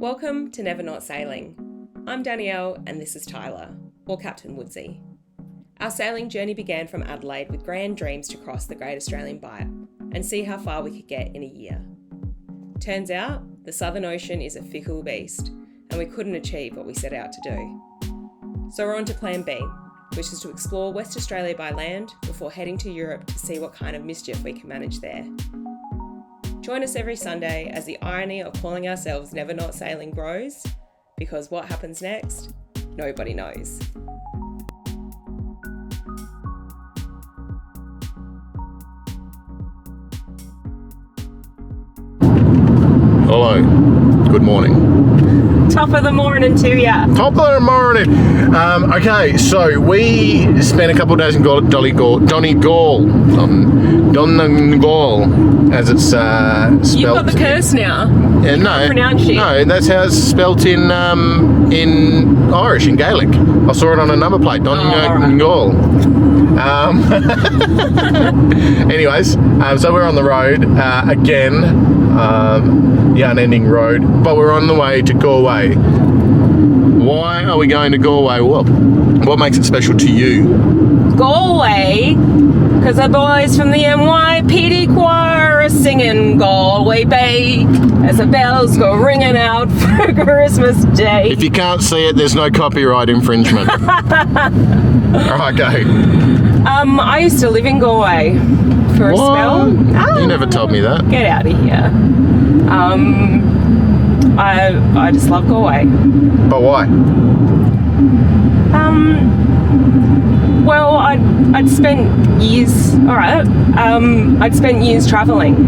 Welcome to Never Not Sailing. I'm Danielle and this is Tyler, or Captain Woodsy. Our sailing journey began from Adelaide with grand dreams to cross the Great Australian Bight and see how far we could get in a year. Turns out, the Southern Ocean is a fickle beast and we couldn't achieve what we set out to do. So we're on to plan B, which is to explore West Australia by land before heading to Europe to see what kind of mischief we can manage there. Join us every Sunday as the irony of calling ourselves Never Not Sailing grows, because what happens next, nobody knows. Hello, good morning. Top of the morning to ya. Top of the morning. Okay, so we spent a couple of days in Donegal, as it's spelled. You've got the curse now. Yeah, no, pronounce it. No, that's how it's spelled in Irish, in Gaelic. I saw it on a number plate, Donegal. Anyways, so we're on the road again. The unending road, but we're on the way to Galway. Why are we going to Galway? What makes it special to you? Galway, because the boys from the NYPD choir are singing Galway Bay as the bells go ringing out for Christmas Day. If you can't see it, there's no copyright infringement. Alright, go. I used to live in Galway for a spell. You never told me that. Get out of here. I just love Galway. But why? Well, I'd spent years. I'd spent years travelling,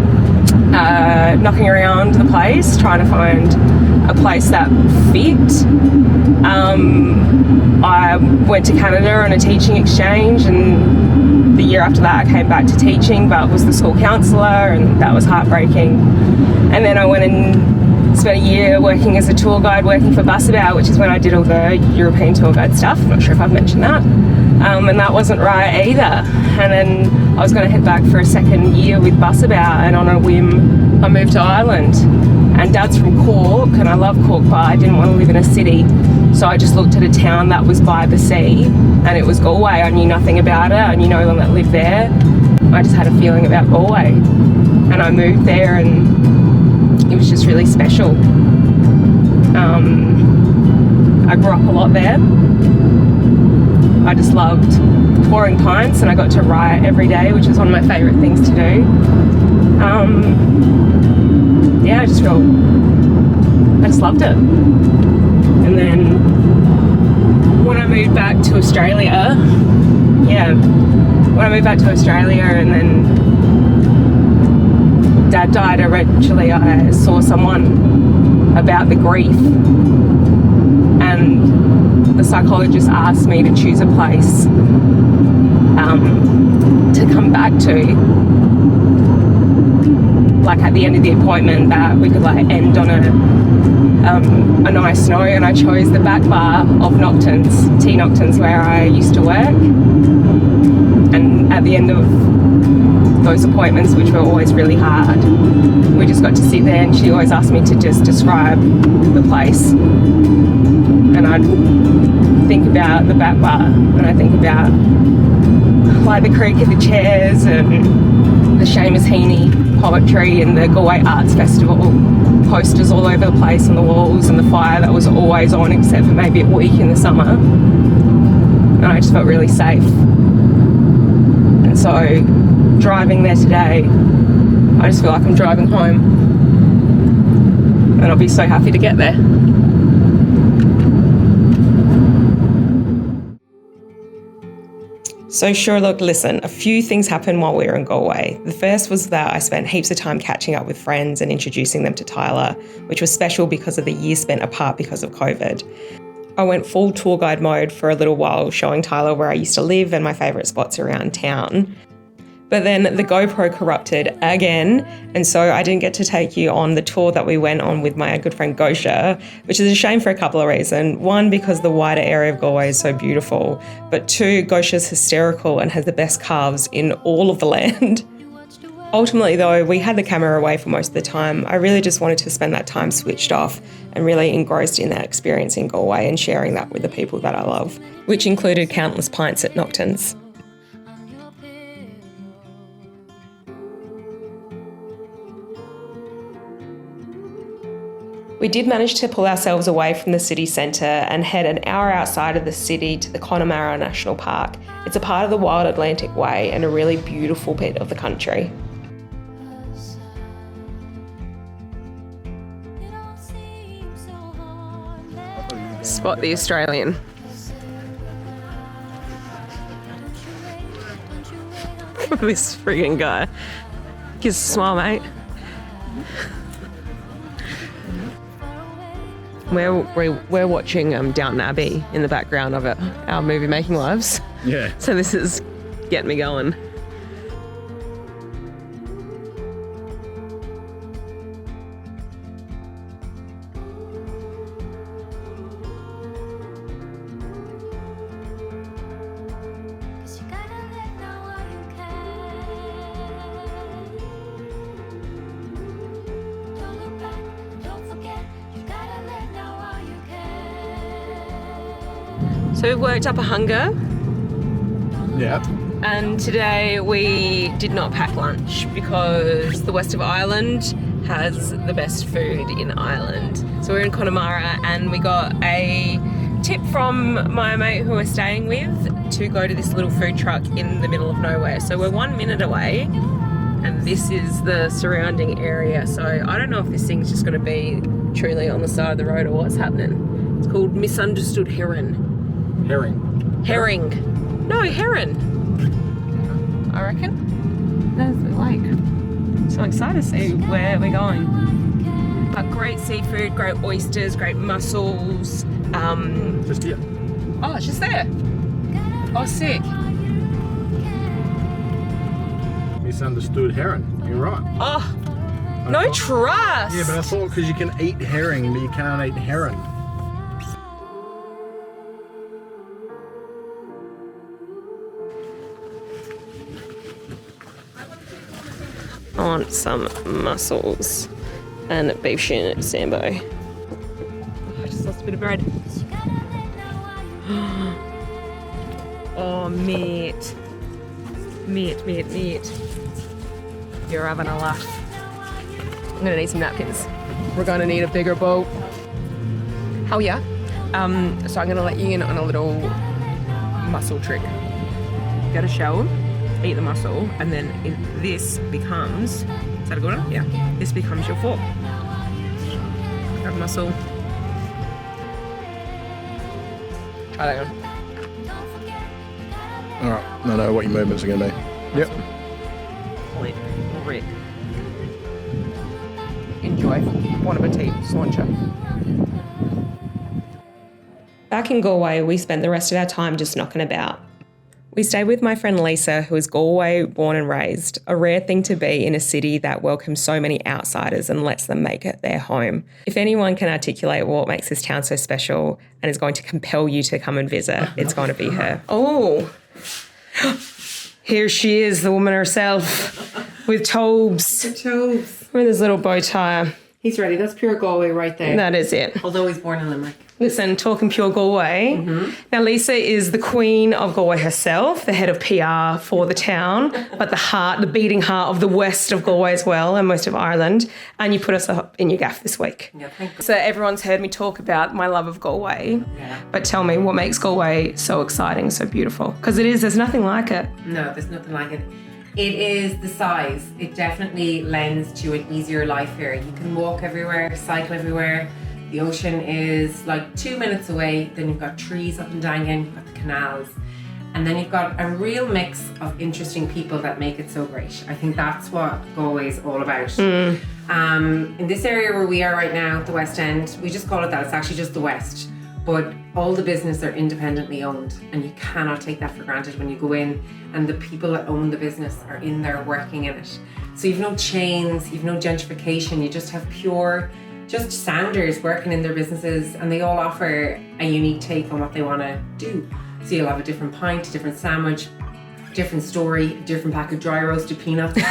knocking around the place, trying to find a place that fit. I went to Canada on a teaching exchange, and the year after that I came back to teaching, but was the school counsellor, and that was heartbreaking. And then I went and spent a year working as a tour guide, working for Bussabout, which is when I did all the European tour guide stuff. I'm not sure if I've mentioned that. And that wasn't right either. And then I was going to head back for a second year with Bussabout, and on a whim I moved to Ireland. And Dad's from Cork, and I love Cork, but I didn't want to live in a city. So I just looked at a town that was by the sea, and it was Galway. I knew nothing about it. I knew no one that lived there. I just had a feeling about Galway. And I moved there, and it was just really special. I grew up a lot there. I just loved pouring pints, and I got to write every day, which was one of my favourite things to do. I just loved it. And then when I moved back to Australia, and then Dad died, eventually I saw someone about the grief, and the psychologist asked me to choose a place to come back to, like at the end of the appointment, that we could like end on a nice note, and I chose the back bar of Tigh Neachtain, where I used to work. And at the end of those appointments, which were always really hard, we just got to sit there, and she always asked me to just describe the place. And I'd think about the back bar, and I think about like the creak of the chairs, and the Seamus Heaney poetry, and the Galway Arts Festival posters all over the place on the walls, and the fire that was always on except for maybe a week in the summer. And I just felt really safe. And so driving there today, I just feel like I'm driving home, and I'll be so happy to get there. So sure, look, listen, a few things happened while we were in Galway. The first was that I spent heaps of time catching up with friends and introducing them to Tyler, which was special because of the year spent apart because of COVID. I went full tour guide mode for a little while, showing Tyler where I used to live and my favourite spots around town. But then the GoPro corrupted again, and so I didn't get to take you on the tour that we went on with my good friend Gosha, which is a shame for a couple of reasons. One, because the wider area of Galway is so beautiful, but two, Gosha's hysterical and has the best calves in all of the land. Ultimately though, we had the camera away for most of the time. I really just wanted to spend that time switched off and really engrossed in that experience in Galway and sharing that with the people that I love, which included countless pints at Nocturn's. We did manage to pull ourselves away from the city centre and head an hour outside of the city to the Connemara National Park. It's a part of the Wild Atlantic Way and a really beautiful bit of the country. Spot the Australian. This friggin' guy. Give us a smile, mate. We're watching Downton Abbey in the background of it, our movie making lives. Yeah. So this is getting me going. So we've worked up a hunger. Yeah. And today we did not pack lunch because the west of Ireland has the best food in Ireland. So we're in Connemara and we got a tip from my mate who we're staying with to go to this little food truck in the middle of nowhere. So we're 1 minute away and this is the surrounding area. So I don't know if this thing's just going to be truly on the side of the road or what's happening. It's called Misunderstood Heron. Herring. No, heron. I reckon. There's the lake. So excited to see where we're going. But great seafood, great oysters, great mussels. Just here. Oh, it's just there. Oh, sick. Misunderstood heron. You're right. Oh, no trust. Yeah, but I thought because you can eat herring, but you can't eat heron. I want some mussels and beef shin at Sambo. Oh, I just lost a bit of bread. Oh, meat. Meat. You're having a laugh. I'm gonna need some napkins. We're gonna need a bigger boat. Oh yeah. So I'm gonna let you in on a little mussel trick. Get a shell, eat the mussel, and then this becomes, is that a good one? Yeah. This becomes your fork. Grab mussel. Try that one. Alright, I know what your movements are going to be. Yep. Point. Rick. Enjoy. Bon appetit, sláinte. Back in Galway, we spent the rest of our time just knocking about. We stayed with my friend Lisa, who is Galway born and raised, a rare thing to be in a city that welcomes so many outsiders and lets them make it their home. If anyone can articulate what makes this town so special and is going to compel you to come and visit, it's going to be her. Oh, here she is, the woman herself, with Tobes. With his little bow tie. He's ready. That's pure Galway right there. That is it. Although he's born in Limerick. Listen, talking pure Galway. Mm-hmm. Now, Lisa is the queen of Galway herself, the head of PR for the town, but the beating heart of the west of Galway as well, and most of Ireland. And you put us up in your gaff this week. Yeah, thank you. So everyone's heard me talk about my love of Galway. Yeah. But tell me, what makes Galway so exciting, so beautiful? Because there's nothing like it. No, there's nothing like it. It is the size. It definitely lends to an easier life here. You can walk everywhere, cycle everywhere. The ocean is like 2 minutes away. Then you've got trees up and down again. You've got the canals. And then you've got a real mix of interesting people that make it so great. I think that's what Galway is all about. In this area where we are right now, the West End, we just call it that. It's actually just the West. But all the business are independently owned, and you cannot take that for granted when you go in, and the people that own the business are in there working in it. So you've no chains, you've no gentrification, you just have pure, just sounders working in their businesses, and they all offer a unique take on what they want to do. So you'll have a different pint, a different sandwich, different story, different pack of dry roasted peanuts. Do you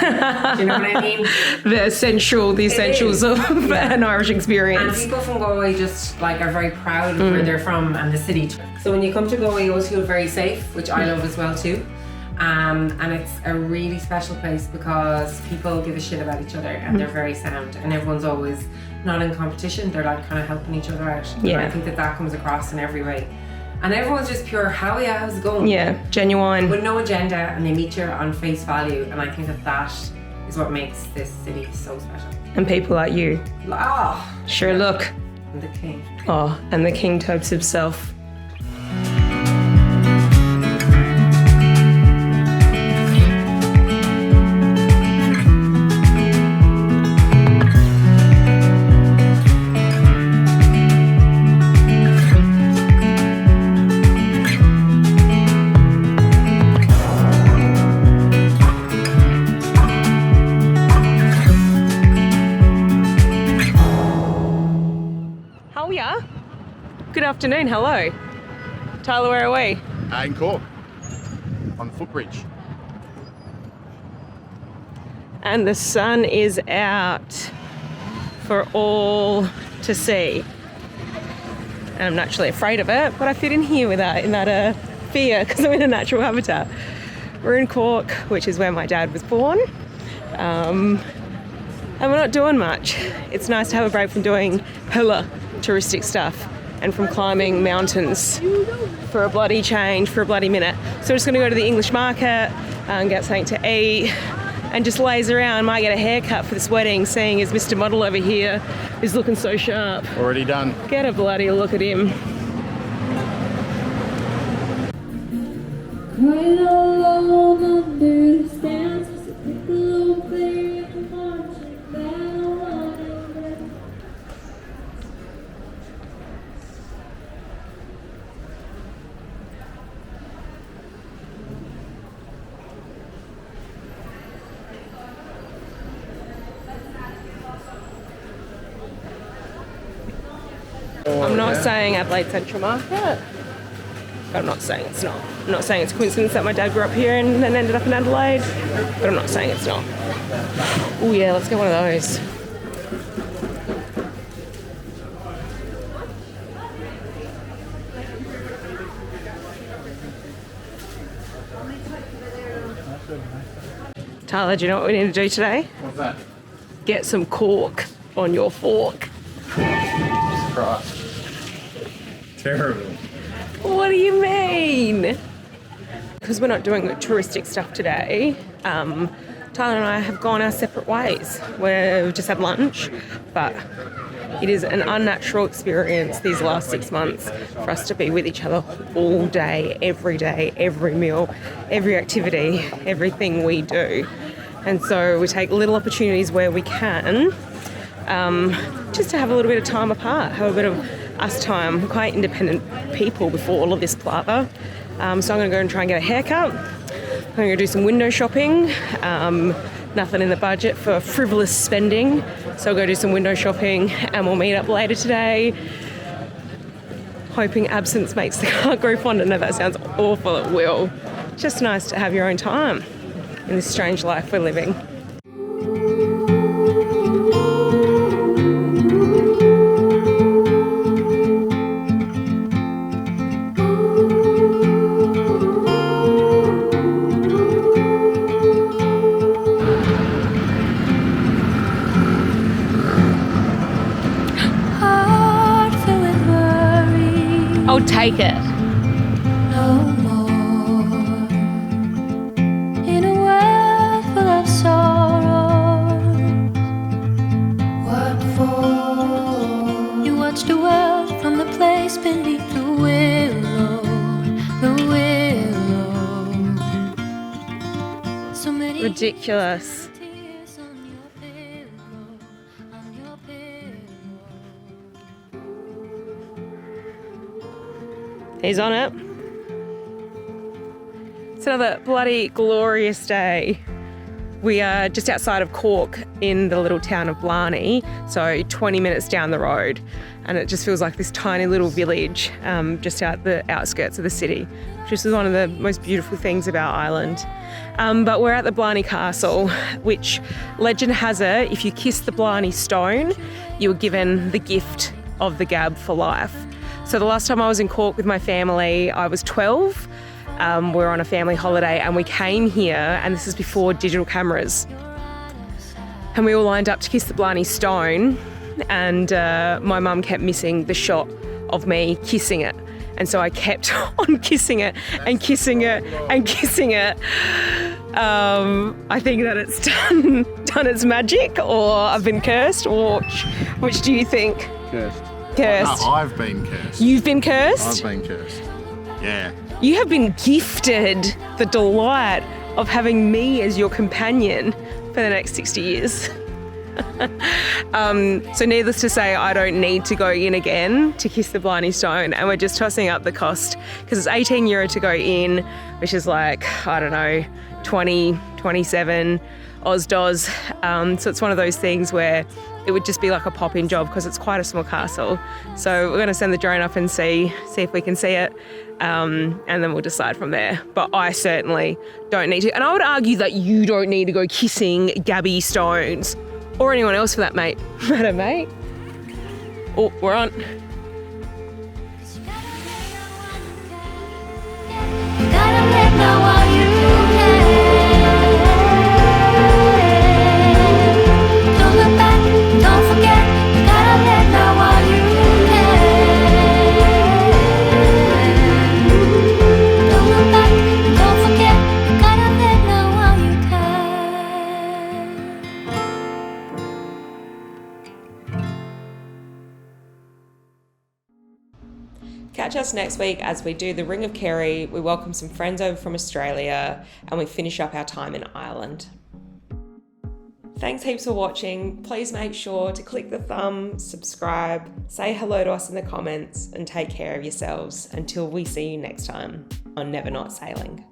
know what I mean? The essentials of an Irish And experience. people from Galway just like are very proud of where they're from and the city. So when you come to Galway, you always feel very safe, which I love as well too. And it's a really special place because people give a shit about each other and they're very sound, and everyone's always not in competition. They're like kind of helping each other out. Yeah. And I think that comes across in every way. And everyone's just pure, how's it going? Yeah, genuine. With no agenda, and they meet you on face value. And I think that is what makes this city so special. And people like you. Oh, Sure look. and the king. Oh, and the King Topes himself. How are ya? Good afternoon, hello. Tyler, where are we? In Cork, on the footbridge. And the sun is out for all to see. And I'm naturally afraid of it, but I fit in here with that, in that fear, because I'm in a natural habitat. We're in Cork, which is where my dad was born. And we're not doing much. It's nice to have a break from doing hella touristic stuff and from climbing mountains for a bloody change, for a bloody minute. So we're just gonna go to the English market and get something to eat and just laze around. Might get a haircut for this wedding, seeing as Mr. Model over here is looking so sharp. Already done. Get a bloody look at him. Quite alone under the stars, just a piccolo player at the marching band. I'm not saying Adelaide Central Market, but I'm not saying it's not. I'm not saying it's a coincidence that my dad grew up here and then ended up in Adelaide, but I'm not saying it's not. Oh yeah, let's get one of those. Tyler, do you know what we need to do today? What's that? Get some cork on your fork. Christ. Terrible. What do you mean? Because we're not doing touristic stuff today, Tyler and I have gone our separate ways. We've just had lunch, but it is an unnatural experience these last 6 months for us to be with each other all day, every meal, every activity, everything we do. And so we take little opportunities where we can, just to have a little bit of time apart, have a bit of us time. We're quite independent people before all of this palaver. So I'm going to go and try and get a haircut. I'm going to go do some window shopping. Nothing in the budget for frivolous spending. So I'll go do some window shopping and we'll meet up later today. Hoping absence makes the heart grow fonder. No, that sounds awful, it will. It's just nice to have your own time in this strange life we're living. Heart filled with worry, I'll take it. no more. In a world full of sorrow, what for? You watch the world from the place beneath the willow, the willow. So many Ridiculous. tears on your pillow, on your pillow. He's on it. It's another bloody glorious day. We are just outside of Cork in the little town of Blarney, so 20 minutes down the road, and it just feels like this tiny little village just out the outskirts of the city, which is one of the most beautiful things about Ireland. But we're at the Blarney Castle, which legend has it, if you kiss the Blarney stone, you were given the gift of the gab for life. So the last time I was in Cork with my family, I was 12. We were on a family holiday and we came here, and this is before digital cameras. And we all lined up to kiss the Blarney Stone, and my mum kept missing the shot of me kissing it. And so I kept on kissing it and kissing it and kissing it. I think that it's done its magic, or I've been cursed, or which do you think? Cursed. Cursed. No, I've been cursed. You've been cursed? I've been cursed. Yeah. You have been gifted the delight of having me as your companion for the next 60 years. So needless to say, I don't need to go in again to kiss the Blarney Stone, and we're just tossing up the cost because it's €18 to go in, which is like, I don't know, 20, 27 Oz-doz. So it's one of those things where it would just be like a pop-in job because it's quite a small castle. So we're going to send the drone up and see if we can see it, and then we'll decide from there. But I certainly don't need to. And I would argue that you don't need to go kissing Gabby Stones or anyone else for that matter, mate. Oh, we're on. Gotta let go while you can. Don't look back, don't forget. Gotta let go while you can. Don't look back, don't forget. Gotta let go while you can. Catch us next week as we do the Ring of Kerry, we welcome some friends over from Australia, and we finish up our time in Ireland. Thanks heaps for watching. Please make sure to click the thumb, subscribe, say hello to us in the comments, and take care of yourselves until we see you next time on Never Not Sailing.